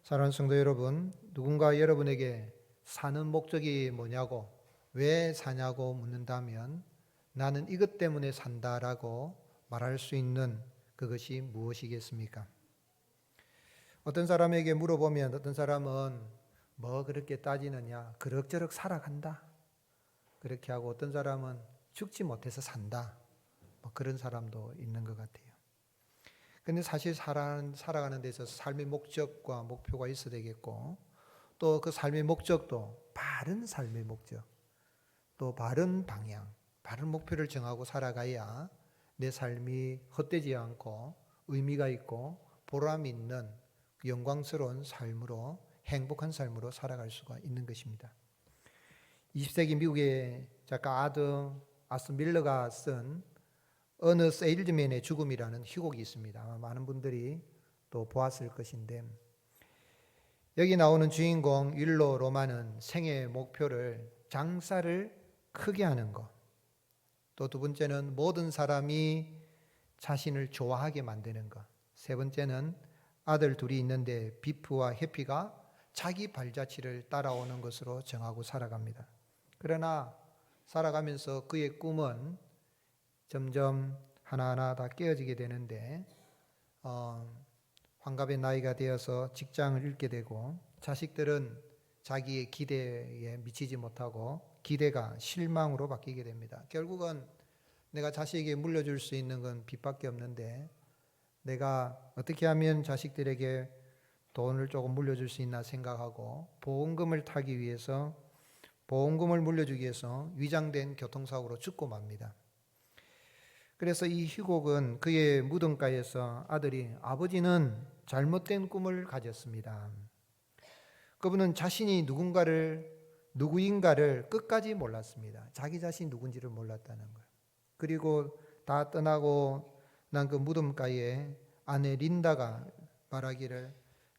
사랑하는 성도 여러분, 누군가 여러분에게 사는 목적이 뭐냐고, 왜 사냐고 묻는다면 나는 이것 때문에 산다라고 말할 수 있는 그것이 무엇이겠습니까? 어떤 사람에게 물어보면 어떤 사람은 뭐 그렇게 따지느냐, 그럭저럭 살아간다. 그렇게 하고 어떤 사람은 죽지 못해서 산다. 뭐 그런 사람도 있는 것 같아요. 근데 사실 살아가는 데 있어서 삶의 목적과 목표가 있어야 되겠고, 또 그 삶의 목적도 바른 삶의 목적, 또 바른 방향, 바른 목표를 정하고 살아가야 내 삶이 헛되지 않고 의미가 있고 보람 있는 영광스러운 삶으로, 행복한 삶으로 살아갈 수가 있는 것입니다. 20세기 미국의 작가 아스 밀러가 쓴 어느 세일즈맨의 죽음이라는 희곡이 있습니다. 아마 많은 분들이 또 보았을 것인데, 여기 나오는 주인공 윌로 로만은 생애 목표를 장사를 크게 하는 것, 또 두 번째는 모든 사람이 자신을 좋아하게 만드는 것, 세 번째는 아들 둘이 있는데 비프와 해피가 자기 발자취를 따라오는 것으로 정하고 살아갑니다. 그러나 살아가면서 그의 꿈은 점점 하나하나 다 깨어지게 되는데, 환갑의 나이가 되어서 직장을 잃게 되고, 자식들은 자기의 기대에 미치지 못하고 기대가 실망으로 바뀌게 됩니다. 결국은 내가 자식에게 물려줄 수 있는 건 빚밖에 없는데, 내가 어떻게 하면 자식들에게 돈을 조금 물려줄 수 있나 생각하고 보험금을 타기 위해서, 보험금을 물려주기 위해서 위장된 교통사고로 죽고 맙니다. 그래서 이 희곡은 그의 무덤가에서 아들이, 아버지는 잘못된 꿈을 가졌습니다. 그분은 자신이 누구인가를 끝까지 몰랐습니다. 자기 자신이 누군지를 몰랐다는 거예요. 그리고 다 떠나고 난 그 무덤가에 아내 린다가 말하기를,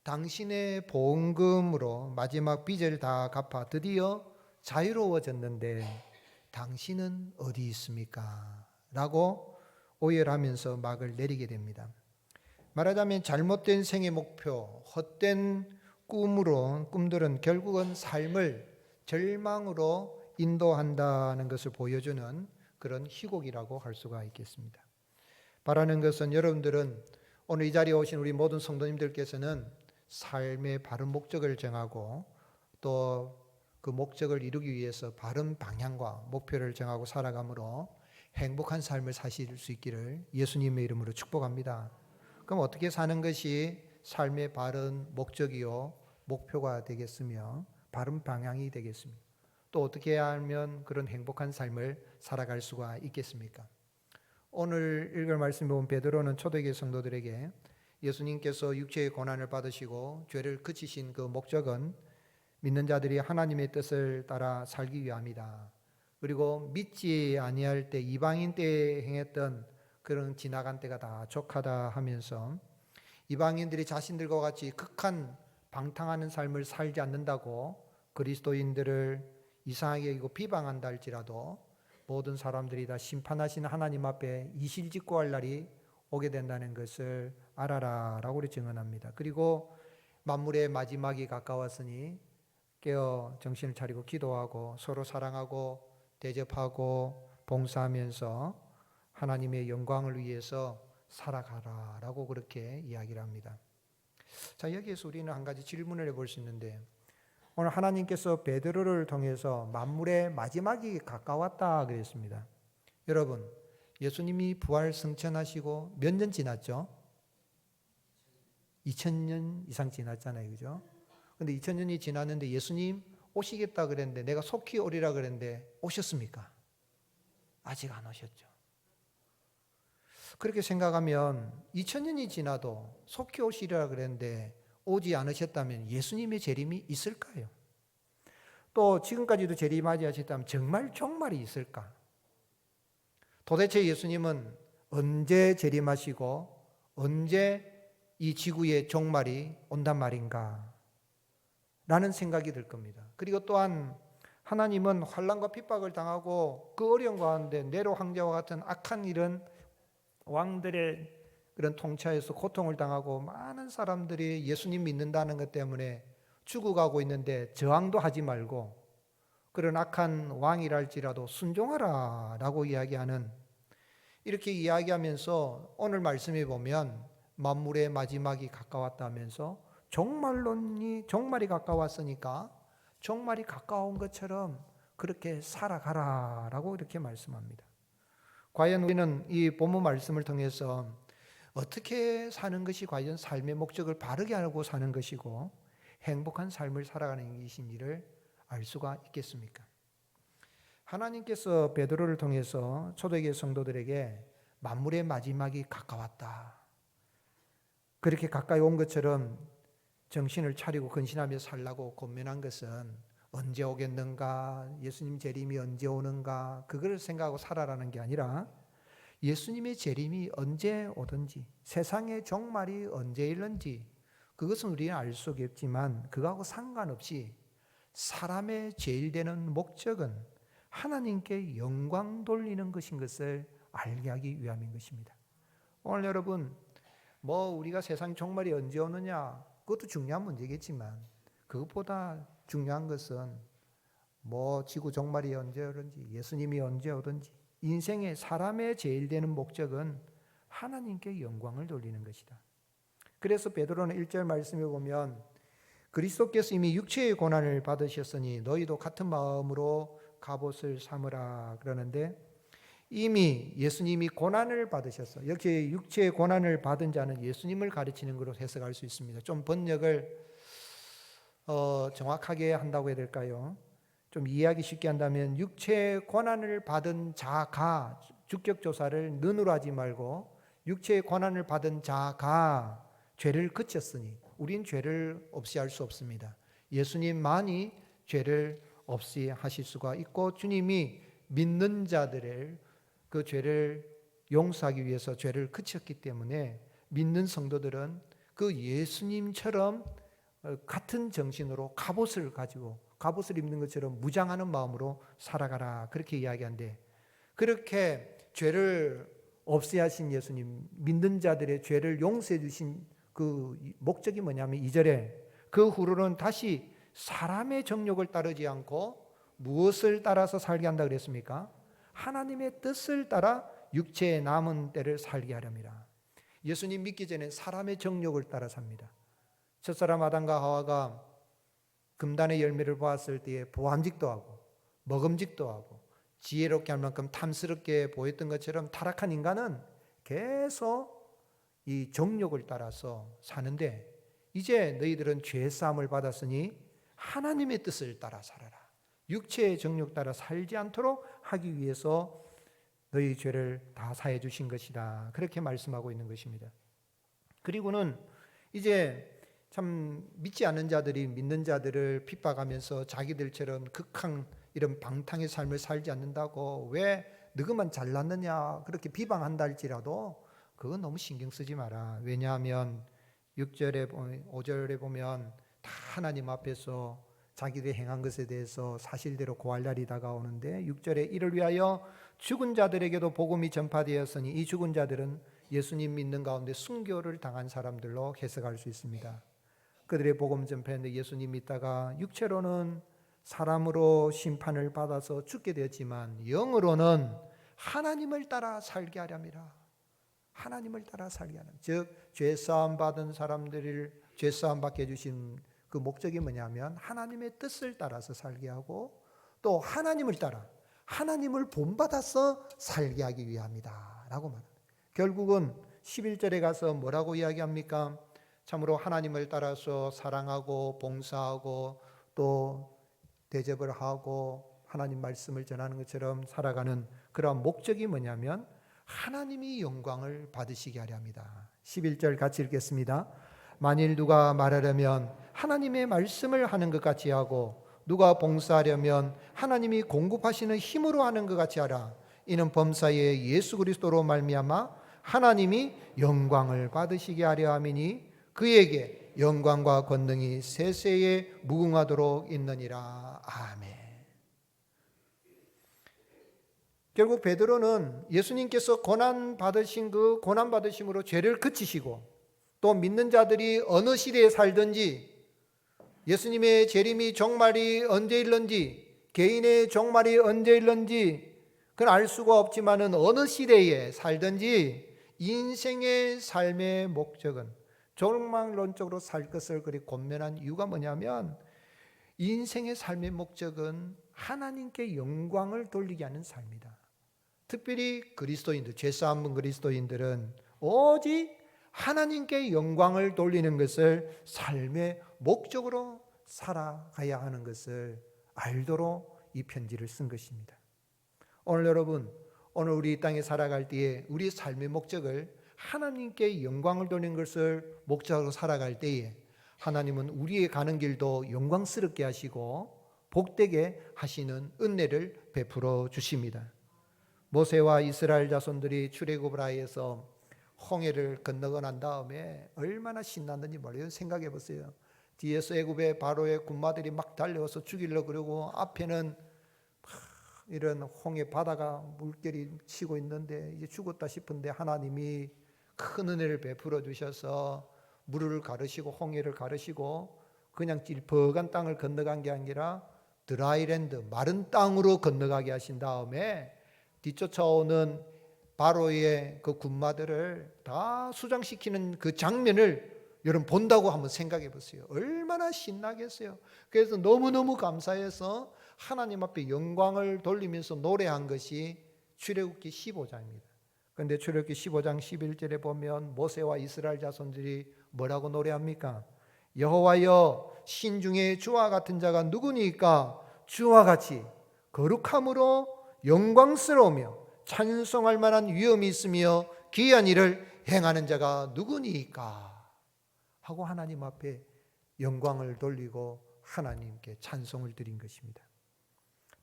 당신의 보험금으로 마지막 빚을 다 갚아 드디어 자유로워졌는데 당신은 어디 있습니까? 라고 오열하면서 막을 내리게 됩니다. 말하자면 잘못된 생애 목표, 헛된 꿈들은 결국은 삶을 절망으로 인도한다는 것을 보여주는 그런 희곡이라고 할 수가 있겠습니다. 바라는 것은 여러분들은, 오늘 이 자리에 오신 우리 모든 성도님들께서는 삶의 바른 목적을 정하고 또 그 목적을 이루기 위해서 바른 방향과 목표를 정하고 살아가므로 행복한 삶을 사실 수 있기를 예수님의 이름으로 축복합니다. 그럼 어떻게 사는 것이 삶의 바른 목적이요 목표가 되겠으며 바른 방향이 되겠습니까? 또 어떻게 하면 그런 행복한 삶을 살아갈 수가 있겠습니까? 오늘 읽을 말씀 보면 베드로는 초대교회 성도들에게 예수님께서 육체의 고난을 받으시고 죄를 그치신 그 목적은 믿는 자들이 하나님의 뜻을 따라 살기 위함이다. 그리고 믿지 아니할 때 이방인 때에 행했던 그런 지나간 때가 다 족하다 하면서, 이방인들이 자신들과 같이 극한 방탕하는 삶을 살지 않는다고 그리스도인들을 이상하게 여기고 비방한다 할지라도 모든 사람들이 다 심판하신 하나님 앞에 이실직고할 날이 오게 된다는 것을 알아라 라고 우리 증언합니다. 그리고 만물의 마지막이 가까웠으니 깨어 정신을 차리고 기도하고 서로 사랑하고 대접하고 봉사하면서 하나님의 영광을 위해서 살아가라 라고 그렇게 이야기를 합니다. 자, 여기에서 우리는 한 가지 질문을 해볼 수 있는데, 오늘 하나님께서 베드로를 통해서 만물의 마지막이 가까웠다 그랬습니다. 여러분, 예수님이 부활 승천하시고 몇 년 지났죠? 2000년 이상 지났잖아요, 그죠? 근데 2000년이 지났는데 예수님 오시겠다 그랬는데, 내가 속히 오리라 그랬는데 오셨습니까? 아직 안 오셨죠. 그렇게 생각하면 2000년이 지나도 속히 오시리라 그랬는데 오지 않으셨다면 예수님의 재림이 있을까요? 또 지금까지도 재림하지 않으셨다면 정말 종말이 있을까? 도대체 예수님은 언제 재림하시고 언제 이 지구의 종말이 온단 말인가? 라는 생각이 들 겁니다. 그리고 또한 하나님은 환난과 핍박을 당하고 그 어려움 가운데 네로 황제와 같은 악한 이런 왕들의 그런 통치하에서 고통을 당하고 많은 사람들이 예수님 믿는다는 것 때문에 죽어가고 있는데 저항도 하지 말고 그런 악한 왕이랄지라도 순종하라 라고 이야기하는, 이렇게 이야기하면서 오늘 말씀에 보면 만물의 마지막이 가까웠다면서 종말이 가까웠으니까 종말이 가까운 것처럼 그렇게 살아가라 라고 이렇게 말씀합니다. 과연 우리는 이 본문 말씀을 통해서 어떻게 사는 것이 과연 삶의 목적을 바르게 알고 사는 것이고 행복한 삶을 살아가는 것인지를 알 수가 있겠습니까? 하나님께서 베드로를 통해서 초대교회 성도들에게 만물의 마지막이 가까웠다, 그렇게 가까이 온 것처럼 정신을 차리고 근신하며 살라고 권면한 것은 언제 오겠는가, 예수님 재림이 언제 오는가, 그걸 생각하고 살아라는 게 아니라 예수님의 재림이 언제 오든지 세상의 종말이 언제 일는지 그것은 우리는 알 수 없지만 그거하고 상관없이 사람의 제일 되는 목적은 하나님께 영광 돌리는 것인 것을 알게 하기 위함인 것입니다. 오늘 여러분, 우리가 세상 종말이 언제 오느냐, 그것도 중요한 문제겠지만 그것보다 중요한 것은 지구 종말이 언제 오든지 예수님이 언제 오든지 인생의 사람의 제일 되는 목적은 하나님께 영광을 돌리는 것이다. 그래서 베드로는 1절 말씀에 보면 그리스도께서 이미 육체의 고난을 받으셨으니 너희도 같은 마음으로 갑옷을 삼으라 그러는데, 이미 예수님이 고난을 받으셨어. 역시 육체의 고난을 받은 자는 예수님을 가르치는 것으로 해석할 수 있습니다. 좀 번역을 정확하게 한다고 해야 될까요? 좀 이해하기 쉽게 한다면 육체의 고난을 받은 자가, 주격조사를 는으로 하지 말고 육체의 고난을 받은 자가 죄를 그쳤으니 우린 죄를 없이 할 수 없습니다. 예수님만이 죄를 없이 하실 수가 있고 주님이 믿는 자들의 그 죄를 용서하기 위해서 죄를 그쳤기 때문에 믿는 성도들은 그 예수님처럼 같은 정신으로 갑옷을 가지고 갑옷을 입는 것처럼 무장하는 마음으로 살아가라, 그렇게 이야기한데, 그렇게 죄를 없애 하신 예수님, 믿는 자들의 죄를 용서해 주신 그 목적이 뭐냐면 2절에 그 후로는 다시 사람의 정욕을 따르지 않고 무엇을 따라서 살게 한다 그랬습니까? 하나님의 뜻을 따라 육체의 남은 때를 살게 하렵니다. 예수님 믿기 전에 사람의 정욕을 따라 삽니다. 첫사람 아담과 하와가 금단의 열매를 보았을 때에 보암직도 하고 먹음직도 하고 지혜롭게 할 만큼 탐스럽게 보였던 것처럼 타락한 인간은 계속 이 정욕을 따라서 사는데, 이제 너희들은 죄사함을 받았으니 하나님의 뜻을 따라 살아라. 육체의 정욕 따라 살지 않도록 하기 위해서 너희 죄를 다 사해 주신 것이다, 그렇게 말씀하고 있는 것입니다. 그리고는 이제 참 믿지 않는 자들이 믿는 자들을 핍박하면서 자기들처럼 극한 이런 방탕의 삶을 살지 않는다고, 왜 너희만 잘났느냐 그렇게 비방한다 할지라도 그건 너무 신경 쓰지 마라. 왜냐하면 6절에 5절에 보면 다 하나님 앞에서 자기들이 행한 것에 대해서 사실대로 고할 날이 다가오는데, 6절에 이를 위하여 죽은 자들에게도 복음이 전파되었으니 이 죽은 자들은 예수님 믿는 가운데 순교를 당한 사람들로 해석할 수 있습니다. 그들의 복음 전파했는데 예수님 믿다가 육체로는 사람으로 심판을 받아서 죽게 되었지만 영으로는 하나님을 따라 살게 하렵니다. 하나님을 따라 살게 하는, 즉 죄사함 받은 사람들을 죄사함 받게 해주신 그 목적이 뭐냐면 하나님의 뜻을 따라서 살게 하고 또 하나님을 따라 하나님을 본받아서 살게 하기 위함이다 라고 말합니다. 결국은 11절에 가서 뭐라고 이야기합니까? 참으로 하나님을 따라서 사랑하고 봉사하고 또 대접을 하고 하나님 말씀을 전하는 것처럼 살아가는 그러한 목적이 뭐냐면 하나님이 영광을 받으시게 하려 합니다. 11절 같이 읽겠습니다. 만일 누가 말하려면 하나님의 말씀을 하는 것 같이 하고 누가 봉사하려면 하나님이 공급하시는 힘으로 하는 것 같이 하라. 이는 범사에 예수 그리스도로 말미암아 하나님이 영광을 받으시게 하려 함이니 그에게 영광과 권능이 세세에 무궁하도록 있느니라. 아멘. 결국 베드로는 예수님께서 고난 받으신 그 고난 받으심으로 죄를 그치시고 또 믿는 자들이 어느 시대에 살든지 예수님의 재림이 종말이 언제 일는지 개인의 종말이 언제 일는지 그건 알 수가 없지만은 어느 시대에 살든지 인생의 삶의 목적은 종말론적으로 살 것을 그리 권면한 이유가 뭐냐면 인생의 삶의 목적은 하나님께 영광을 돌리게 하는 삶이다. 특별히 그리스도인들, 죄사함은 그리스도인들은 오직 하나님께 영광을 돌리는 것을 삶의 목적으로 살아가야 하는 것을 알도록 이 편지를 쓴 것입니다. 오늘 여러분, 오늘 우리 이 땅에 살아갈 때에 우리 삶의 목적을 하나님께 영광을 돌리는 것을 목적으로 살아갈 때에 하나님은 우리의 가는 길도 영광스럽게 하시고 복되게 하시는 은혜를 베풀어 주십니다. 모세와 이스라엘 자손들이 출애굽을 하여서 홍해를 건너고 난 다음에 얼마나 신났는지 몰라요. 생각해 보세요. 뒤에서 애굽의 바로의 군마들이 막 달려와서 죽이려고 그러고 앞에는 이런 홍해 바다가 물결이 치고 있는데 이제 죽었다 싶은데 하나님이 큰 은혜를 베풀어 주셔서 물을 가르시고 홍해를 가르시고 그냥 찔퍽한 땅을 건너간 게 아니라 드라이랜드, 마른 땅으로 건너가게 하신 다음에 뒤쫓아오는 바로의 그 군마들을 다 수장시키는 그 장면을 여러분 본다고 한번 생각해 보세요. 얼마나 신나겠어요. 그래서 너무너무 감사해서 하나님 앞에 영광을 돌리면서 노래한 것이 출애굽기 15장입니다. 그런데 출애굽기 15장 11절에 보면 모세와 이스라엘 자손들이 뭐라고 노래합니까? 여호와여, 신중에 주와 같은 자가 누구니까? 주와 같이 거룩함으로 영광스러우며 찬송할 만한 위엄이 있으며 기이한 일을 행하는 자가 누구니까? 하고 하나님 앞에 영광을 돌리고 하나님께 찬송을 드린 것입니다.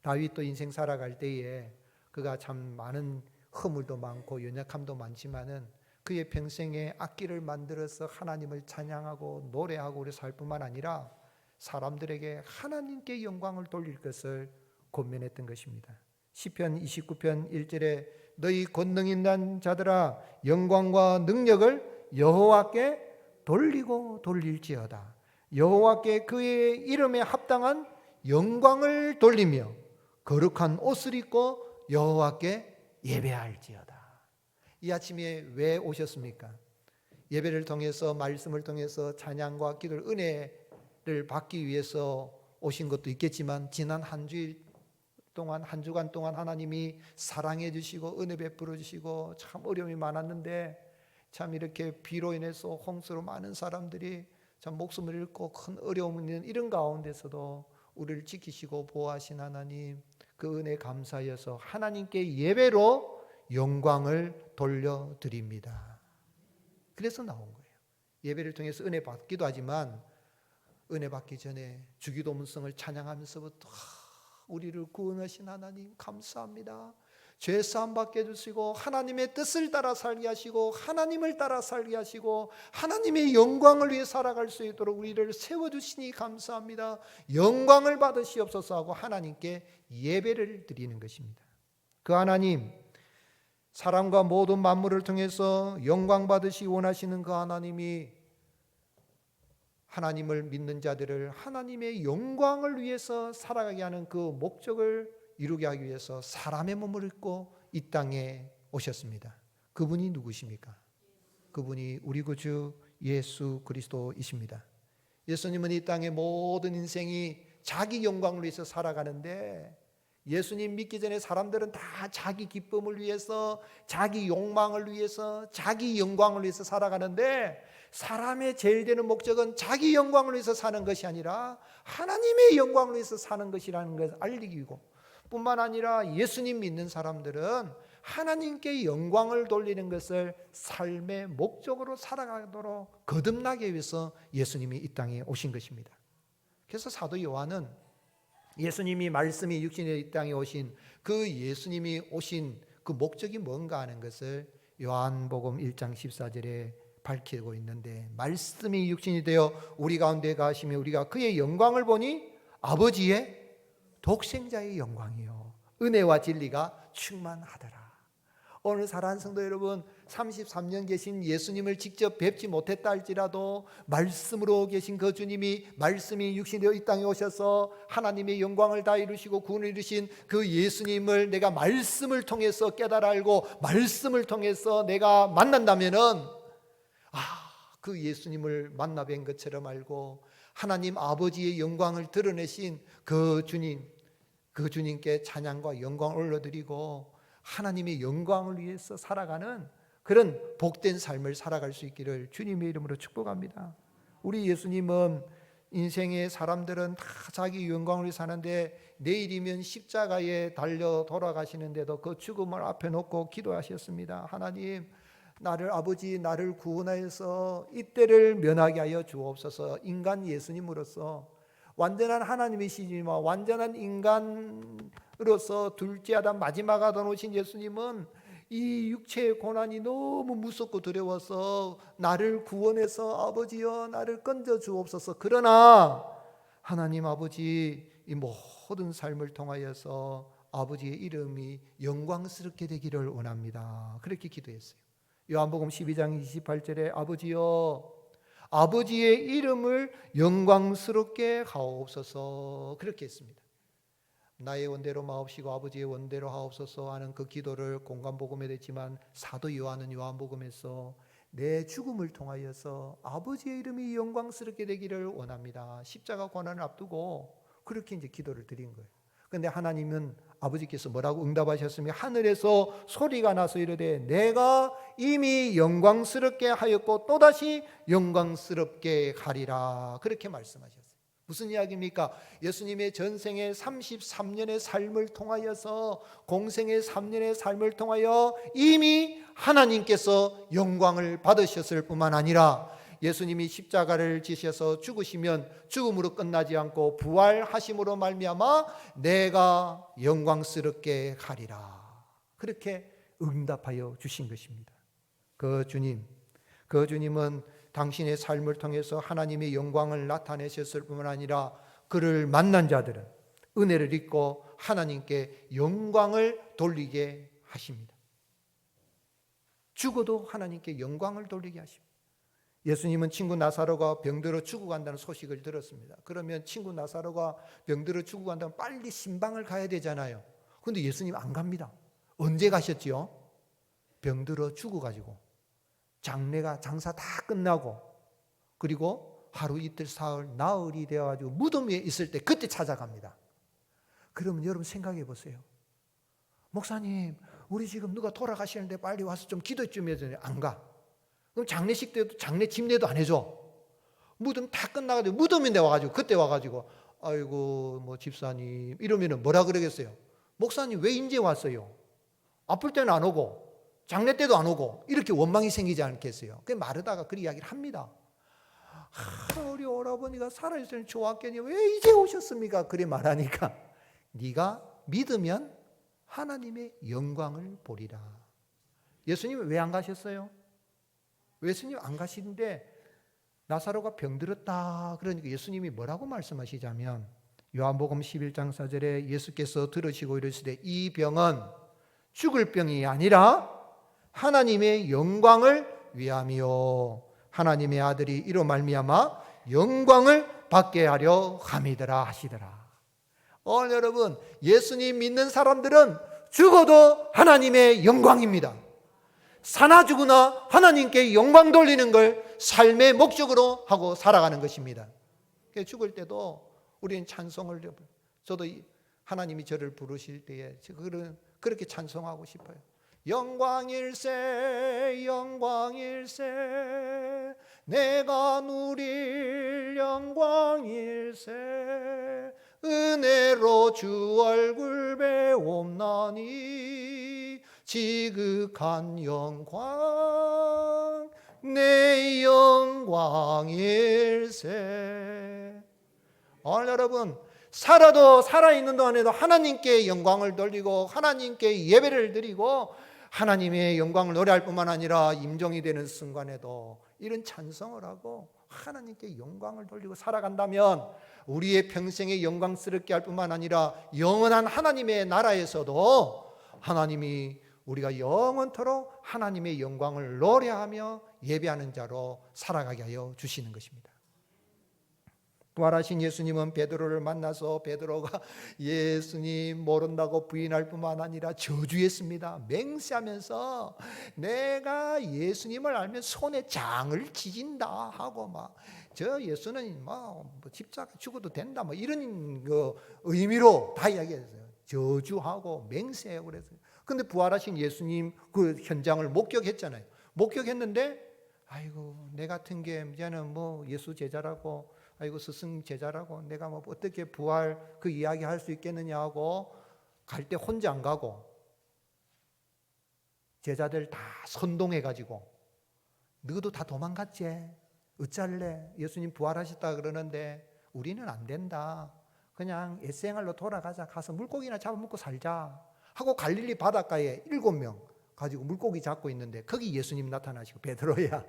다윗도 인생 살아갈 때에 그가 참 많은 허물도 많고 연약함도 많지만은 그의 평생에 악기를 만들어서 하나님을 찬양하고 노래하고 그래 살 뿐만 아니라 사람들에게 하나님께 영광을 돌릴 것을 권면했던 것입니다. 시편 29편 1절에 너희 권능 있는 자들아 영광과 능력을 여호와께 돌리고 돌릴지어다. 여호와께 그의 이름에 합당한 영광을 돌리며 거룩한 옷을 입고 여호와께 예배할지어다. 이 아침에 왜 오셨습니까? 예배를 통해서 말씀을 통해서 찬양과 기도를 은혜를 받기 위해서 오신 것도 있겠지만 지난 한 주일 동안 한 주간 동안 하나님이 사랑해 주시고 은혜 베풀어 주시고 참 어려움이 많았는데 참 이렇게 비로 인해서 홍수로 많은 사람들이 참 목숨을 잃고 큰 어려움 있는 이런 가운데서도 우리를 지키시고 보호하신 하나님 그 은혜 감사여서 하나님께 예배로 영광을 돌려드립니다. 그래서 나온 거예요. 예배를 통해서 은혜 받기도 하지만 은혜 받기 전에 주기도문성을 찬양하면서부터 우리를 구원하신 하나님 감사합니다. 죄사함 받게 해주시고 하나님의 뜻을 따라 살게 하시고 하나님을 따라 살게 하시고 하나님의 영광을 위해 살아갈 수 있도록 우리를 세워주시니 감사합니다. 영광을 받으시옵소서 하고 하나님께 예배를 드리는 것입니다. 그 하나님, 사람과 모든 만물을 통해서 영광 받으시기 원하시는 그 하나님이 하나님을 믿는 자들을 하나님의 영광을 위해서 살아가게 하는 그 목적을 이루게 하기 위해서 사람의 몸을 입고 이 땅에 오셨습니다. 그분이 누구십니까? 그분이 우리 구주 예수 그리스도이십니다. 예수님은 이 땅의 모든 인생이 자기 영광을 위해서 살아가는데 예수님 믿기 전에 사람들은 다 자기 기쁨을 위해서 자기 욕망을 위해서 자기 영광을 위해서 살아가는데 사람의 제일 되는 목적은 자기 영광을 위해서 사는 것이 아니라 하나님의 영광을 위해서 사는 것이라는 것을 알리기 위고 뿐만 아니라 예수님 믿는 사람들은 하나님께 영광을 돌리는 것을 삶의 목적으로 살아가도록 거듭나게 위해서 예수님이 이 땅에 오신 것입니다. 그래서 사도 요한은 예수님이 말씀이 육신의 이 땅에 오신 그 예수님이 오신 그 목적이 뭔가 하는 것을 요한복음 1장 14절에 밝히고 있는데 말씀이 육신이 되어 우리 가운데 가시며 우리가 그의 영광을 보니 아버지의 독생자의 영광이요 은혜와 진리가 충만하더라. 오늘 사랑하는 성도 여러분, 33년 계신 예수님을 직접 뵙지 못했다 할지라도 말씀으로 계신 그 주님이, 말씀이 육신되어 이 땅에 오셔서 하나님의 영광을 다 이루시고 구원을 이루신 그 예수님을 내가 말씀을 통해서 깨달아 알고 말씀을 통해서 내가 만난다면은 그 예수님을 만나 뵌 것처럼 알고 하나님 아버지의 영광을 드러내신 그 주님, 그 주님께 찬양과 영광을 올려드리고 하나님의 영광을 위해서 살아가는 그런 복된 삶을 살아갈 수 있기를 주님의 이름으로 축복합니다. 우리 예수님은 인생의 사람들은 다 자기 영광을 위해 사는데 내일이면 십자가에 달려 돌아가시는데도 그 죽음을 앞에 놓고 기도하셨습니다. 하나님, 아버지 나를 구원하여서 이때를 면하게 하여 주옵소서. 인간 예수님으로서 완전한 하나님이시지만 완전한 인간으로서 둘째 아담 마지막 아담 오신 예수님은 이 육체의 고난이 너무 무섭고 두려워서 나를 구원해서 아버지여 나를 건져 주옵소서. 그러나 하나님 아버지 이 모든 삶을 통하여서 아버지의 이름이 영광스럽게 되기를 원합니다. 그렇게 기도했어요. 요한복음 12장 28절에 아버지여 아버지의 이름을 영광스럽게 하옵소서 그렇게 했습니다. 나의 원대로 마옵시고 아버지의 원대로 하옵소서 하는 그 기도를 공관복음에 했지만 사도 요한은 요한복음에서 내 죽음을 통하여서 아버지의 이름이 영광스럽게 되기를 원합니다. 십자가 고난을 앞두고 그렇게 이제 기도를 드린 거예요. 그런데 하나님은 아버지께서 뭐라고 응답하셨으며 하늘에서 소리가 나서 이르되 내가 이미 영광스럽게 하였고 또다시 영광스럽게 하리라 그렇게 말씀하셨어요. 무슨 이야기입니까? 예수님의 전생의 33년의 삶을 통하여서 공생의 3년의 삶을 통하여 이미 하나님께서 영광을 받으셨을 뿐만 아니라 예수님이 십자가를 지셔서 죽으시면 죽음으로 끝나지 않고 부활하심으로 말미암아 내가 영광스럽게 하리라 그렇게 응답하여 주신 것입니다. 그 주님은 당신의 삶을 통해서 하나님의 영광을 나타내셨을 뿐만 아니라 그를 만난 자들은 은혜를 입고 하나님께 영광을 돌리게 하십니다. 죽어도 하나님께 영광을 돌리게 하십니다. 예수님은 친구 나사로가 병들어 죽어간다는 소식을 들었습니다. 그러면 친구 나사로가 병들어 죽어간다면 빨리 신방을 가야 되잖아요. 그런데 예수님 안 갑니다. 언제 가셨지요? 병들어 죽어가지고 장사 다 끝나고 그리고 하루 이틀 사흘 나흘이 되어가지고 무덤 위에 있을 때 그때 찾아갑니다. 그러면 여러분 생각해 보세요. 목사님 우리 지금 누가 돌아가시는데 빨리 와서 좀 기도 좀 해줘요. 안 가. 그럼 장례식 때도 장례 집례도 안 해줘. 무덤 다 끝나가지고 무덤인데 와가지고 그때 와가지고 아이고 뭐 집사님 이러면은 뭐라 그러겠어요? 목사님 왜 이제 왔어요? 아플 때는 안 오고 장례 때도 안 오고 이렇게 원망이 생기지 않겠어요? 그 마르다가 그 이야기를 합니다. 우리 오라버니가 살아있으면 좋았겠니? 왜 이제 오셨습니까? 그래 말하니까 네가 믿으면 하나님의 영광을 보리라. 예수님은 왜 안 가셨어요? 예수님 안 가시는데 나사로가 병들었다 그러니까 예수님이 뭐라고 말씀하시자면 요한복음 11장 4절에 예수께서 들으시고 이르시되 이 병은 죽을 병이 아니라 하나님의 영광을 위함이요 하나님의 아들이 이로 말미암아 영광을 받게 하려 함이더라 하시더라. 오늘 여러분 예수님 믿는 사람들은 죽어도 하나님의 영광입니다. 사나 죽으나 하나님께 영광 돌리는 걸 삶의 목적으로 하고 살아가는 것입니다. 죽을 때도 우리는 찬송을 저도 하나님이 저를 부르실 때에 그렇게 찬송하고 싶어요. 영광일세 영광일세 내가 누릴 영광일세 은혜로 주 얼굴 배옵나니 지극한 영광 내 영광일세. 오늘 여러분 살아도 살아있는 동안에도 하나님께 영광을 돌리고 하나님께 예배를 드리고 하나님의 영광을 노래할 뿐만 아니라 임종이 되는 순간에도 이런 찬송을 하고 하나님께 영광을 돌리고 살아간다면 우리의 평생에 영광스럽게 할 뿐만 아니라 영원한 하나님의 나라에서도 하나님이 우리가 영원토록 하나님의 영광을 노래하며 예배하는 자로 살아가게 하여 주시는 것입니다. 부활하신 예수님은 베드로를 만나서 베드로가 예수님 모른다고 부인할 뿐만 아니라 저주했습니다. 맹세하면서 내가 예수님을 알면 손에 장을 지진다 하고 막 저 예수는 뭐 십자가 죽어도 된다 뭐 이런 그 의미로 다 이야기했어요. 저주하고 맹세하고 그랬어요. 근데 부활하신 예수님 그 현장을 목격했잖아요. 목격했는데 아이고 내 같은 게 이제는 뭐 예수 제자라고 아이고 스승 제자라고 내가 뭐 어떻게 부활 그 이야기 할 수 있겠느냐 하고 갈 때 혼자 안 가고 제자들 다 선동해 가지고 너도 다 도망갔지 어쩔래 예수님 부활하셨다 그러는데 우리는 안 된다 그냥 옛생활로 돌아가자 가서 물고기나 잡아먹고 살자 하고 갈릴리 바닷가에 7명 가지고 물고기 잡고 있는데 거기 예수님 나타나시고 베드로야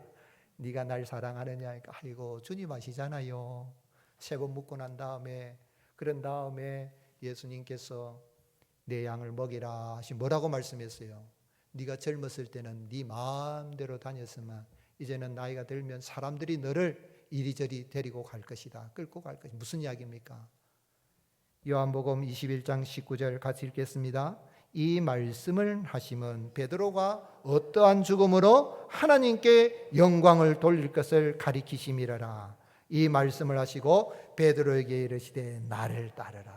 네가 날 사랑하느냐? 아이고 주님 아시잖아요. 3번 묻고 난 다음에 그런 다음에 예수님께서 내 양을 먹이라 하시 뭐라고 말씀했어요? 네가 젊었을 때는 네 마음대로 다녔으면 이제는 나이가 들면 사람들이 너를 이리저리 데리고 갈 것이다. 끌고 갈 것이다. 무슨 이야기입니까? 요한복음 21장 19절 같이 읽겠습니다. 이 말씀을 하시면 베드로가 어떠한 죽음으로 하나님께 영광을 돌릴 것을 가리키심이라라. 이 말씀을 하시고 베드로에게 이르시되 나를 따르라.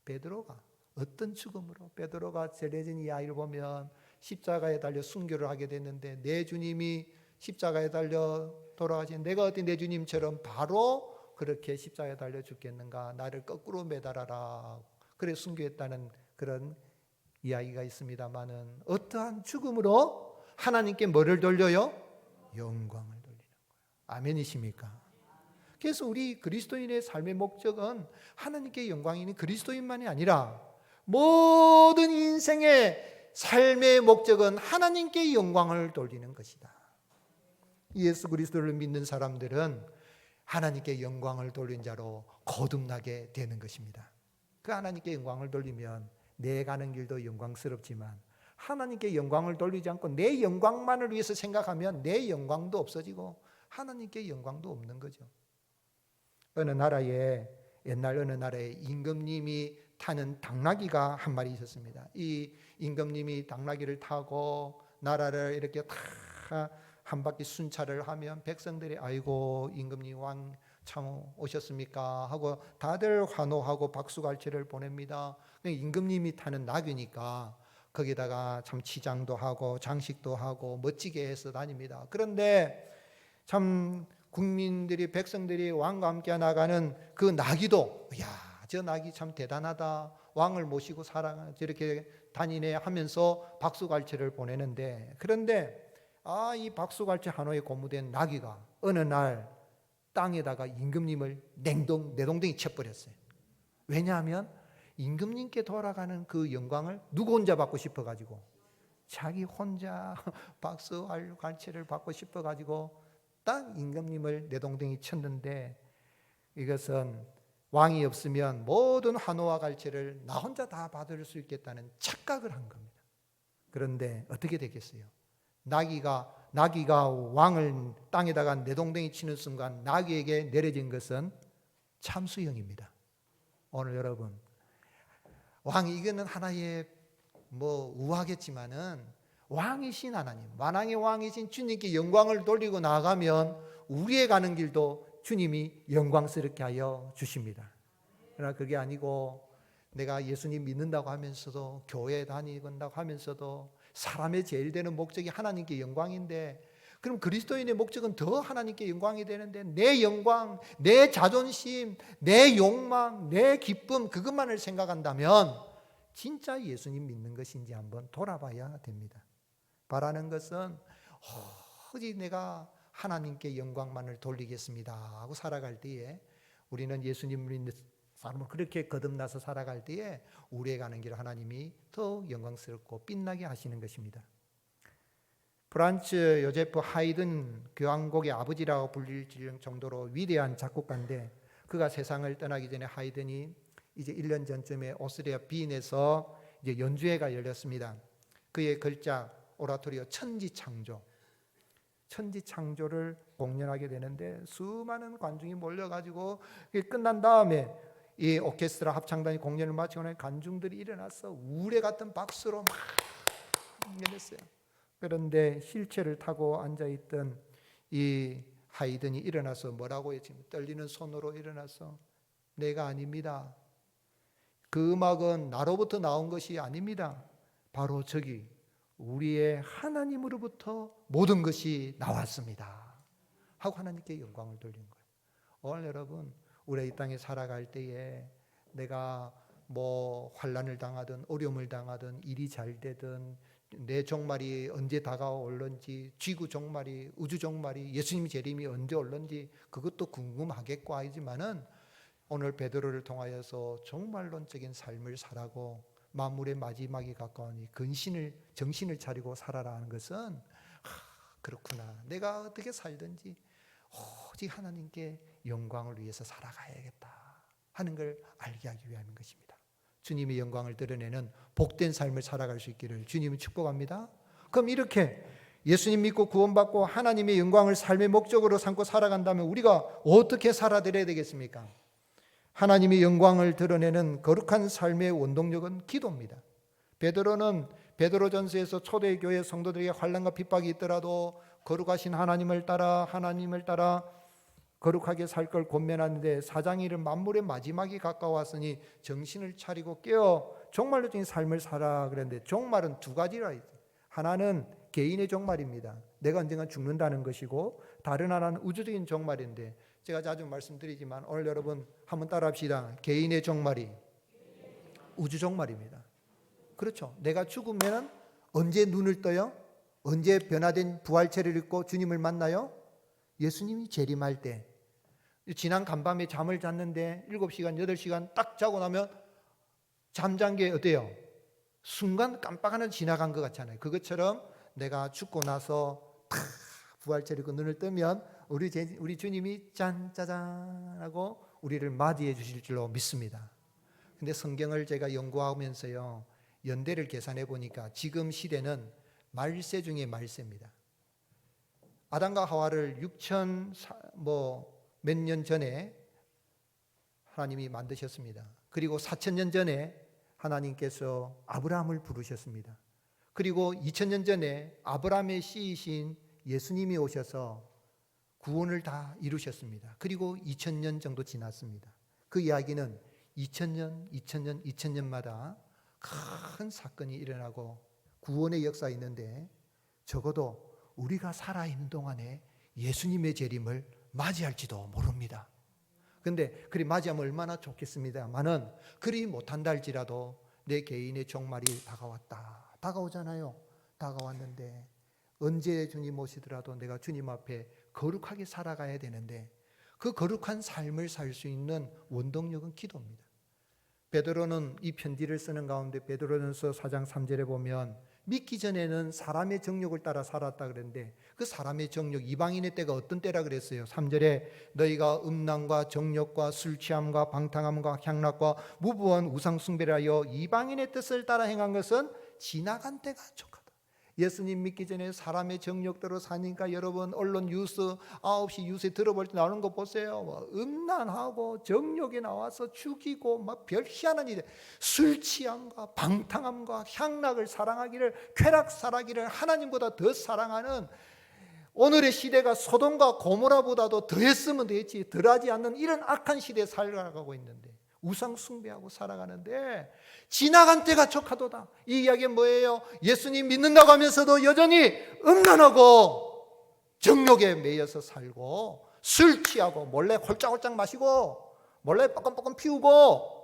베드로가 어떤 죽음으로 베드로가 전해진 이야기를 보면 십자가에 달려 순교를 하게 됐는데 내 주님이 십자가에 달려 돌아가신 내가 어떻게 내 주님처럼 바로 그렇게 십자가에 달려 죽겠는가 나를 거꾸로 매달아라. 그래 순교했다는 그런 이야기가 있습니다만은 어떠한 죽음으로 하나님께 뭐를 돌려요? 영광을 돌리는 거예요. 아멘이십니까? 그래서 우리 그리스도인의 삶의 목적은 하나님께 영광이 있는 그리스도인만이 아니라 모든 인생의 삶의 목적은 하나님께 영광을 돌리는 것이다. 예수 그리스도를 믿는 사람들은 하나님께 영광을 돌린 자로 거듭나게 되는 것입니다. 그 하나님께 영광을 돌리면 내 가는 길도 영광스럽지만 하나님께 영광을 돌리지 않고 내 영광만을 위해서 생각하면 내 영광도 없어지고 하나님께 영광도 없는 거죠. 옛날 어느 나라에 임금님이 타는 당나귀가 한 마리 있었습니다. 이 임금님이 당나귀를 타고 나라를 이렇게 다 한 바퀴 순찰을 하면 백성들이 아이고 임금님 왕 참 오셨습니까? 하고 다들 환호하고 박수갈채를 보냅니다. 임금님이 타는 나귀니까 거기다가 참 치장도 하고 장식도 하고 멋지게 해서 다닙니다. 그런데 참 국민들이 백성들이 왕과 함께 나가는 그 나귀도 야, 저 나귀 참 대단하다. 왕을 모시고 저렇게 다니네 하면서 박수갈채를 보내는데 그런데 이 박수갈채 한호에 고무된 나귀가 어느 날 땅에다가 임금님을 내동댕이 쳐버렸어요. 왜냐하면 임금님께 돌아가는 그 영광을 누구 혼자 받고 싶어가지고 자기 혼자 박수갈채를 받고 싶어가지고 딱 임금님을 내동댕이 쳤는데 이것은 왕이 없으면 모든 한호와 갈채를 나 혼자 다 받을 수 있겠다는 착각을 한 겁니다. 그런데 어떻게 되겠어요? 나귀가 왕을 땅에다가 내동댕이 치는 순간 나귀에게 내려진 것은 참수형입니다. 오늘 여러분 왕이 이거는 하나의 우화겠지만은 왕이신 하나님, 만왕의 왕이신 주님께 영광을 돌리고 나아가면 우리의 가는 길도 주님이 영광스럽게 하여 주십니다. 그러나 그게 아니고 내가 예수님 믿는다고 하면서도 교회 다니는다고 하면서도 사람의 제일 되는 목적이 하나님께 영광인데 그럼 그리스도인의 목적은 더 하나님께 영광이 되는데 내 영광, 내 자존심, 내 욕망, 내 기쁨 그것만을 생각한다면 진짜 예수님 믿는 것인지 한번 돌아봐야 됩니다. 바라는 것은 오직 내가 하나님께 영광만을 돌리겠습니다 하고 살아갈 때에 우리는 예수님을 믿는 사람을 그렇게 거듭나서 살아갈 때에 우리의 가는 길 하나님이 더욱 영광스럽고 빛나게 하시는 것입니다. 프란츠 요제프 하이든 교향곡의 아버지라고 불릴 정도로 위대한 작곡가인데 그가 세상을 떠나기 전에 하이든이 이제 1년 전쯤에 오스트리아 빈에서 이제 연주회가 열렸습니다. 그의 걸작 오라토리오 천지창조, 천지창조를 공연하게 되는데 수많은 관중이 몰려가지고 끝난 다음에 이 오케스트라 합창단이 공연을 마치고 나니 관중들이 일어나서 우레 같은 박수로 막 공연했어요. 그런데 휠체어를 타고 앉아있던 이 하이든이 일어나서 뭐라고 했지? 떨리는 손으로 일어나서 내가 아닙니다. 그 음악은 나로부터 나온 것이 아닙니다. 바로 저기 우리의 하나님으로부터 모든 것이 나왔습니다 하고 하나님께 영광을 돌린 거예요. 오늘 여러분, 우리 이 땅에 살아갈 때에 내가 뭐 환난을 당하든 어려움을 당하든 일이 잘 되든 내 종말이 언제 다가올런지, 지구 종말이, 우주 종말이, 예수님 재림이 언제 올런지 그것도 궁금하겠고 하지만은 오늘 베드로를 통하여서 종말론적인 삶을 살아고 만물의 마지막이 가까우니 정신을 차리고 살아라 하는 것은 그렇구나, 내가 어떻게 살든지 오직 하나님께 영광을 위해서 살아가야겠다 하는 걸 알게 하기 위함인 것입니다. 주님의 영광을 드러내는 복된 삶을 살아갈 수 있기를 주님은 축복합니다. 그럼 이렇게 예수님 믿고 구원받고 하나님의 영광을 삶의 목적으로 삼고 살아간다면 우리가 어떻게 살아드려야 되겠습니까? 하나님의 영광을 드러내는 거룩한 삶의 원동력은 기도입니다. 베드로는 베드로전서에서 초대교회 성도들에게 환난과 핍박이 있더라도 거룩하신 하나님을 따라 거룩하게 살 걸 권면하는데, 사장이 이른 만물의 마지막이 가까웠으니 정신을 차리고 깨어 종말론적인 삶을 살아 그랬는데, 종말은 두 가지라 했어요. 하나는 개인의 종말입니다. 내가 언젠가 죽는다는 것이고, 다른 하나는 우주적인 종말인데, 제가 자주 말씀드리지만 오늘 여러분 한번 따라합시다. 개인의 종말이 우주 종말입니다. 그렇죠. 내가 죽으면 언제 눈을 떠요? 언제 변화된 부활체를 입고 주님을 만나요? 예수님이 재림할 때. 지난 간밤에 잠을 잤는데 7시간, 8시간 딱 자고 나면 잠잔 게 어때요? 순간 깜빡 하나 지나간 것 같잖아요. 그것처럼 내가 죽고 나서 부활체를 입고 눈을 뜨면 우리 주님이 짠짜잔 하고 우리를 맞이해 주실 줄로 믿습니다. 근데 성경을 제가 연구하면서요, 연대를 계산해 보니까 지금 시대는 말세 중에 말세입니다. 아담과 하와를 6천 몇 년 전에 하나님이 만드셨습니다. 그리고 4,000년 전에 하나님께서 아브라함을 부르셨습니다. 그리고 2,000년 전에 아브라함의 씨이신 예수님이 오셔서 구원을 다 이루셨습니다. 그리고 2,000년 정도 지났습니다. 그 이야기는 2,000년마다 큰 사건이 일어나고 구원의 역사가 있는데, 적어도 우리가 살아있는 동안에 예수님의 재림을 맞이할지도 모릅니다. 그런데 그리 맞이하면 얼마나 좋겠습니다만은, 그리 못한다 할지라도 내 개인의 종말이 다가오잖아요. 다가왔는데 언제 주님 오시더라도 내가 주님 앞에 거룩하게 살아가야 되는데, 그 거룩한 삶을 살 수 있는 원동력은 기도입니다. 베드로는 이 편지를 쓰는 가운데 베드로전서 4장 3절에 보면 믿기 전에는 사람의 정욕을 따라 살았다 그랬는데, 그 사람의 정욕, 이방인의 때가 어떤 때라 그랬어요? 3절에 너희가 음란과 정욕과 술 취함과 방탕함과 향락과 무부한 우상 숭배를 하여 이방인의 뜻을 따라 행한 것은 지나간 때가 족하다. 예수님 믿기 전에 사람의 정욕대로 사니까 여러분 언론 뉴스 9시 뉴스에 들어볼 때 나오는 거 보세요. 음란하고 정욕에 나와서 죽이고 막 별 희한한 일, 술 취함과 방탕함과 향락을 사랑하기를, 쾌락 살아기를 하나님보다 더 사랑하는, 오늘의 시대가 소돔과 고모라보다도 더했으면 되겠지, 덜하지 않는 이런 악한 시대에 살아가고 있는데, 우상 숭배하고 살아가는데 지나간 때가 족하도다. 이 이야기는 뭐예요? 예수님 믿는다고 하면서도 여전히 음란하고 정욕에 매여서 살고, 술 취하고 몰래 홀짝홀짝 마시고 몰래 뻐끔뻐끔 피우고,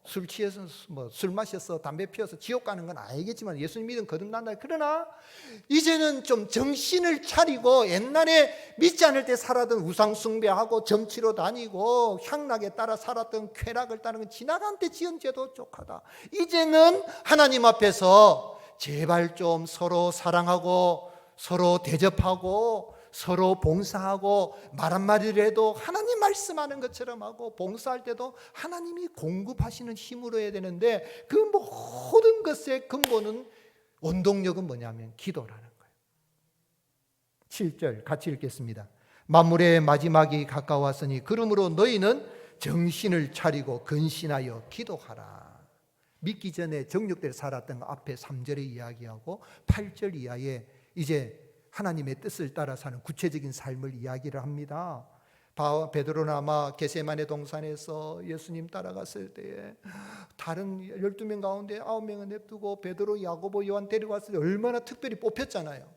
술 취해서 술 마셔서 담배 피워서 지옥 가는 건 알겠지만 예수님 믿으면 거듭난다. 그러나 이제는 좀 정신을 차리고, 옛날에 믿지 않을 때 살았던 우상 숭배하고 점치러 다니고 향락에 따라 살았던 쾌락을 따르는 건 지나간 때 지은 죄도 족하다. 이제는 하나님 앞에서 제발 좀 서로 사랑하고 서로 대접하고 서로 봉사하고 말 한마디를 해도 하나님 말씀하는 것처럼 하고, 봉사할 때도 하나님이 공급하시는 힘으로 해야 되는데, 그 모든 것의 근본은, 원동력은 뭐냐면 기도라는 거예요. 7절 같이 읽겠습니다. 만물의 마지막이 가까웠으니 그러므로 너희는 정신을 차리고 근신하여 기도하라. 믿기 전에 정욕대로 살았던 거 앞에 3절에 이야기하고 8절 이하에 이제 하나님의 뜻을 따라 사는 구체적인 삶을 이야기를 합니다. 베드로는 아마 겟세마네 동산에서 예수님 따라갔을 때에 다른 12명 가운데 9명은 냅두고 베드로, 야고보, 요한 데려갔을 때 얼마나 특별히 뽑혔잖아요.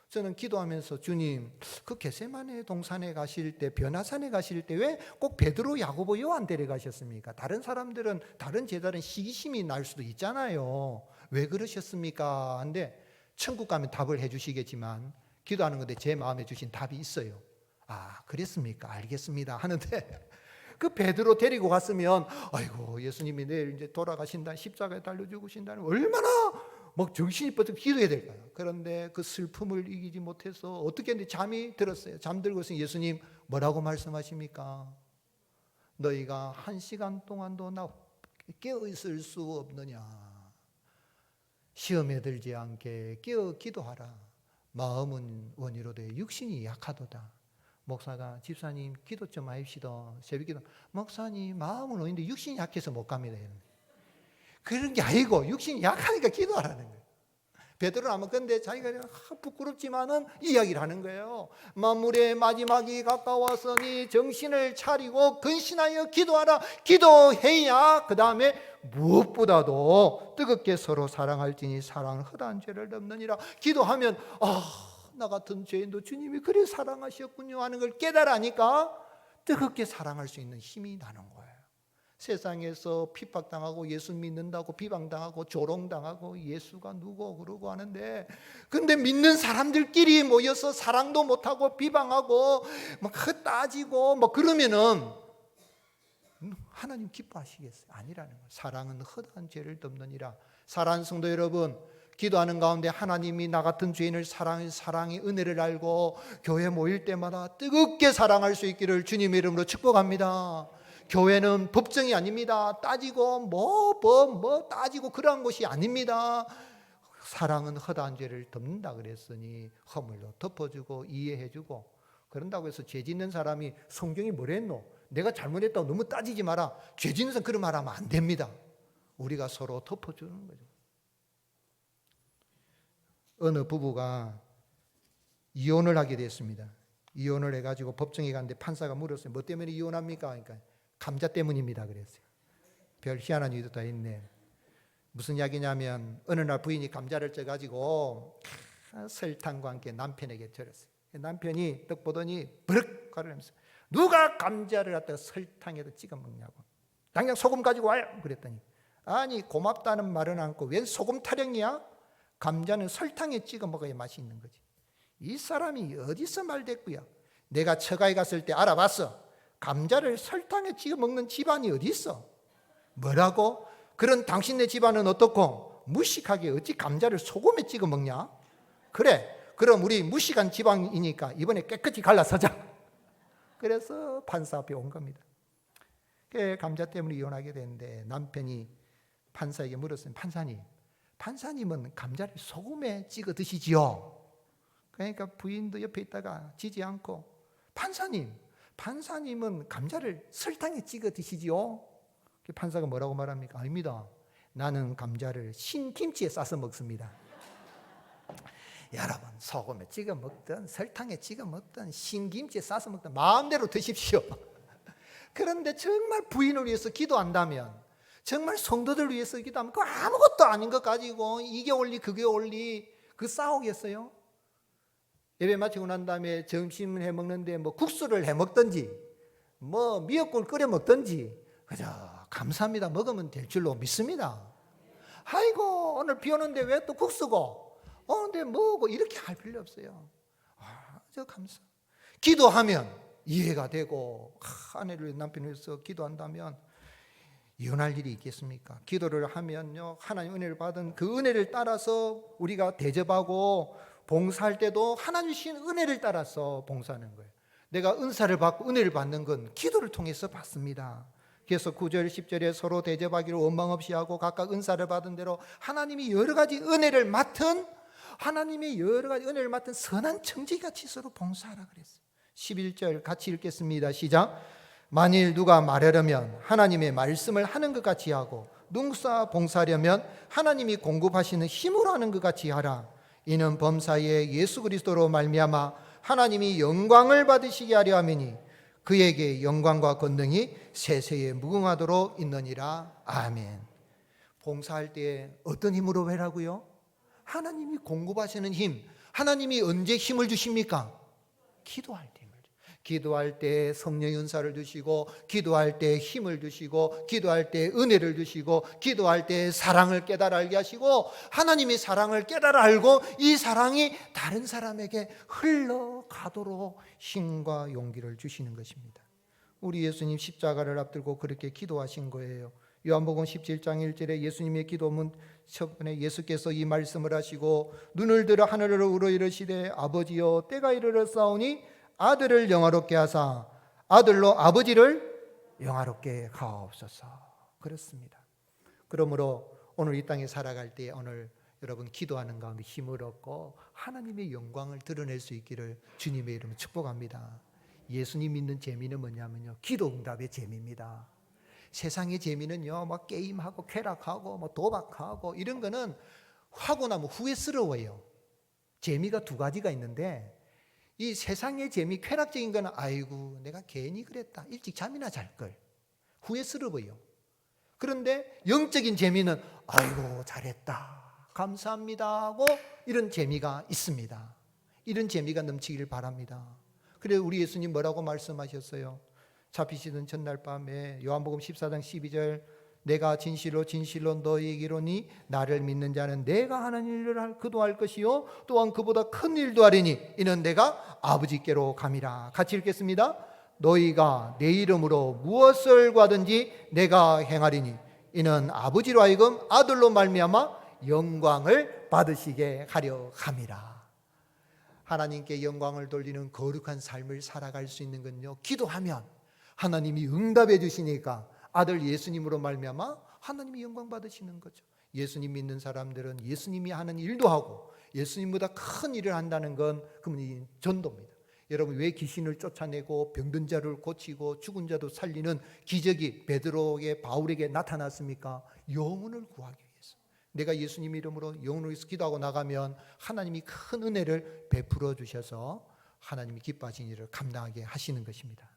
저는 기도하면서 주님, 그 겟세마네 동산에 가실 때, 변화산에 가실 때 왜 꼭 베드로, 야고보, 요한 데려가셨습니까? 다른 사람들은, 다른 제자들은 시기심이 날 수도 있잖아요. 왜 그러셨습니까? 근데 천국 가면 답을 해주시겠지만 기도하는 건데 제 마음에 주신 답이 있어요. 아, 그랬습니까? 알겠습니다 하는데 그 베드로 데리고 갔으면 아이고 예수님이 내일 이제 돌아가신다, 십자가에 달려 죽으신다는 얼마나 막 정신이 뻗어 기도해야 될까요? 그런데 그 슬픔을 이기지 못해서 어떻게 했는데 잠이 들었어요. 잠들고 있으니 예수님 뭐라고 말씀하십니까? 너희가 1시간 동안도 나 깨어 있을 수 없느냐? 시험에 들지 않게 깨어 기도하라. 마음은 원이로되 육신이 약하도다. 목사가 집사님 기도 좀 하십시다. 새벽기도. 목사님 마음은 원인데 육신이 약해서 못 갑니다. 그런 게 아니고 육신이 약하니까 기도하라는 거예요. 베드로는 아마 근데 자기가 부끄럽지만은 이야기를 하는 거예요. 만물의 마지막이 가까웠으니 정신을 차리고 근신하여 기도하라. 기도해야 그 다음에 무엇보다도 뜨겁게 서로 사랑할지니 사랑은 허다한 죄를 덮느니라. 기도하면 나 같은 죄인도 주님이 그래 사랑하셨군요 하는 걸 깨달으니까 뜨겁게 사랑할 수 있는 힘이 나는 거예요. 세상에서 핍박당하고 예수 믿는다고 비방당하고 조롱당하고 예수가 누구 그러고 하는데, 근데 믿는 사람들끼리 모여서 사랑도 못하고 비방하고 막 따지고 뭐 그러면은 하나님 기뻐하시겠어요? 아니라는 거예요. 사랑은 허다한 죄를 덮느니라. 사랑하는 성도 여러분, 기도하는 가운데 하나님이 나 같은 죄인을 사랑의 은혜를 알고 교회 모일 때마다 뜨겁게 사랑할 수 있기를 주님의 이름으로 축복합니다. 교회는 법정이 아닙니다. 따지고 뭐 따지고 그러한 것이 아닙니다. 사랑은 허다한 죄를 덮는다 그랬으니 허물도 덮어주고 이해해주고, 그런다고 해서 죄 짓는 사람이 성경이 뭐랬노? 내가 잘못했다고 너무 따지지 마라. 죄 짓는 사람 그런 말 하면 안 됩니다. 우리가 서로 덮어주는 거죠. 어느 부부가 이혼을 하게 됐습니다. 이혼을 해가지고 법정에 갔는데 판사가 물었어요. 뭐 때문에 이혼합니까? 그러니까 감자 때문입니다 그랬어요. 별 희한한 이유도 다 있네. 무슨 이야기냐면 어느 날 부인이 감자를 쪄가지고 설탕과 함께 남편에게 절였어요. 남편이 떡 보더니 버럭 가르면서 누가 감자를 갖다가 설탕에다 찍어 먹냐고. 당장 소금 가지고 와요 그랬더니, 아니 고맙다는 말은 않고 웬 소금 타령이야? 감자는 설탕에 찍어 먹어야 맛이 있는 거지. 이 사람이 어디서 말댔고요. 내가 처가에 갔을 때 알아봤어. 감자를 설탕에 찍어 먹는 집안이 어디 있어? 뭐라고? 그런 당신네 집안은 어떻고? 무식하게 어찌 감자를 소금에 찍어 먹냐? 그래, 그럼 우리 무식한 집안이니까 이번에 깨끗이 갈라서자. 그래서 판사 앞에 온 겁니다. 감자 때문에 이혼하게 되는데 남편이 판사에게 물었어요. 판사님은 감자를 소금에 찍어 드시지요? 그러니까 부인도 옆에 있다가 지지 않고, 판사님은 감자를 설탕에 찍어 드시지요? 판사가 뭐라고 말합니까? 아닙니다. 나는 감자를 신김치에 싸서 먹습니다. 여러분, 소금에 찍어 먹든 설탕에 찍어 먹든 신김치에 싸서 먹든 마음대로 드십시오. 그런데 정말 부인을 위해서 기도한다면, 정말 성도들 위해서 기도하면 그 아무것도 아닌 것 가지고 이게 옳리 그게 옳리 그 싸우겠어요? 예배 마치고 난 다음에 점심을 해 먹는데 뭐 국수를 해 먹든지 뭐 미역국을 끓여 먹든지 그저 감사합니다 먹으면 될 줄로 믿습니다. 아이고 오늘 비 오는데 왜 또 국수고 근데 뭐고 이렇게 할 필요 없어요. 저 감사. 기도하면 이해가 되고 아내를 위해 남편을 위해서 기도한다면 이혼할 일이 있겠습니까? 기도를 하면요 하나님 은혜를 받은 그 은혜를 따라서 우리가 대접하고 봉사할 때도 하나님 주신 은혜를 따라서 봉사하는 거예요. 내가 은사를 받고 은혜를 받는 건 기도를 통해서 받습니다. 그래서 9절 10절에 서로 대접하기를 원망 없이 하고 각각 은사를 받은 대로 하나님이 여러 가지 은혜를 맡은 선한 청지기같이 서로 봉사하라 그랬어요. 11절 같이 읽겠습니다. 시작. 만일 누가 말하려면 하나님의 말씀을 하는 것 같이 하고 농사 봉사하려면 하나님이 공급하시는 힘으로 하는 것 같이 하라. 이는 범사에 예수 그리스도로 말미암아 하나님이 영광을 받으시게 하려 함이니 그에게 영광과 권능이 세세에 무궁하도록 있느니라. 아멘. 봉사할 때 어떤 힘으로 하라고요? 하나님이 공급하시는 힘. 하나님이 언제 힘을 주십니까? 기도할 때. 기도할 때 성령의 은사를 주시고, 기도할 때 힘을 주시고, 기도할 때 은혜를 주시고, 기도할 때 사랑을 깨달아 알게 하시고, 하나님의 사랑을 깨달아 알고 이 사랑이 다른 사람에게 흘러가도록 힘과 용기를 주시는 것입니다. 우리 예수님 십자가를 앞두고 그렇게 기도하신 거예요. 요한복음 17장 1절에 예수님의 기도문 첫번에 예수께서 이 말씀을 하시고 눈을 들어 하늘으로 우러 이르시되 아버지여 때가 이르렀사오니 아들을 영화롭게 하사 아들로 아버지를 영화롭게 하옵소서. 그렇습니다. 그러므로 오늘 이 땅에 살아갈 때 오늘 여러분 기도하는 가운데 힘을 얻고 하나님의 영광을 드러낼 수 있기를 주님의 이름으로 축복합니다. 예수님 믿는 재미는 뭐냐면요, 기도 응답의 재미입니다. 세상의 재미는요, 막 게임하고 쾌락하고 뭐 도박하고 이런 거는 하고 나면 후회스러워요. 재미가 두 가지가 있는데 이 세상의 재미, 쾌락적인 거는 아이고 내가 괜히 그랬다, 일찍 잠이나 잘걸, 후회스러워요. 그런데 영적인 재미는 아이고 잘했다, 감사합니다 하고 이런 재미가 있습니다. 이런 재미가 넘치기를 바랍니다. 그래서 우리 예수님 뭐라고 말씀하셨어요? 잡히시던 전날 밤에 요한복음 14장 12절 내가 진실로 진실로 너희에게 이르노니 나를 믿는 자는 내가 하는 일을 그도 할 것이요 또한 그보다 큰 일도 하리니 이는 내가 아버지께로 감이라. 같이 읽겠습니다. 너희가 내 이름으로 무엇을 구하든지 내가 행하리니 이는 아버지로 하여금 아들로 말미암아 영광을 받으시게 하려 함이라. 하나님께 영광을 돌리는 거룩한 삶을 살아갈 수 있는 건요, 기도하면 하나님이 응답해 주시니까 아들 예수님으로 말미암아 하나님이 영광 받으시는 거죠. 예수님 믿는 사람들은 예수님이 하는 일도 하고 예수님보다 큰 일을 한다는 건 그분이 전도입니다. 여러분, 왜 귀신을 쫓아내고 병든 자를 고치고 죽은 자도 살리는 기적이 베드로에게 바울에게 나타났습니까? 영혼을 구하기 위해서. 내가 예수님 이름으로 영혼을 위해서 기도하고 나가면 하나님이 큰 은혜를 베풀어 주셔서 하나님이 기뻐하신 일을 감당하게 하시는 것입니다.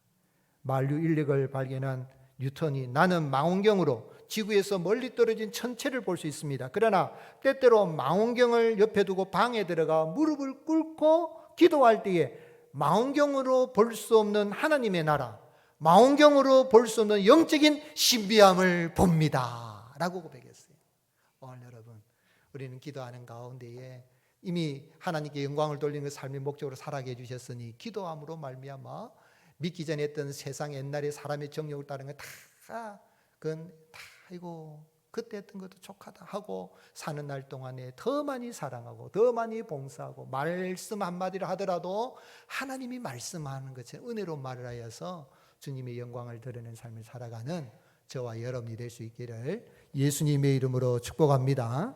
만류 인력을 발견한 뉴턴이 나는 망원경으로 지구에서 멀리 떨어진 천체를 볼 수 있습니다. 그러나 때때로 망원경을 옆에 두고 방에 들어가 무릎을 꿇고 기도할 때에 망원경으로 볼 수 없는 하나님의 나라, 망원경으로 볼 수 없는 영적인 신비함을 봅니다 라고 고백했어요. 오늘 여러분, 우리는 기도하는 가운데에 이미 하나님께 영광을 돌리는 그 삶의 목적으로 살아게 해주셨으니 기도함으로 말미암아 믿기 전에 했던 세상 옛날에 사람의 정욕을 따르는 거 그건 다 이거 그때 했던 것도 족하다 하고 사는 날 동안에 더 많이 사랑하고 더 많이 봉사하고 말씀 한마디를 하더라도 하나님이 말씀하는 것처럼 은혜로 말을 하여서 주님의 영광을 드러내는 삶을 살아가는 저와 여러분이 될 수 있기를 예수님의 이름으로 축복합니다.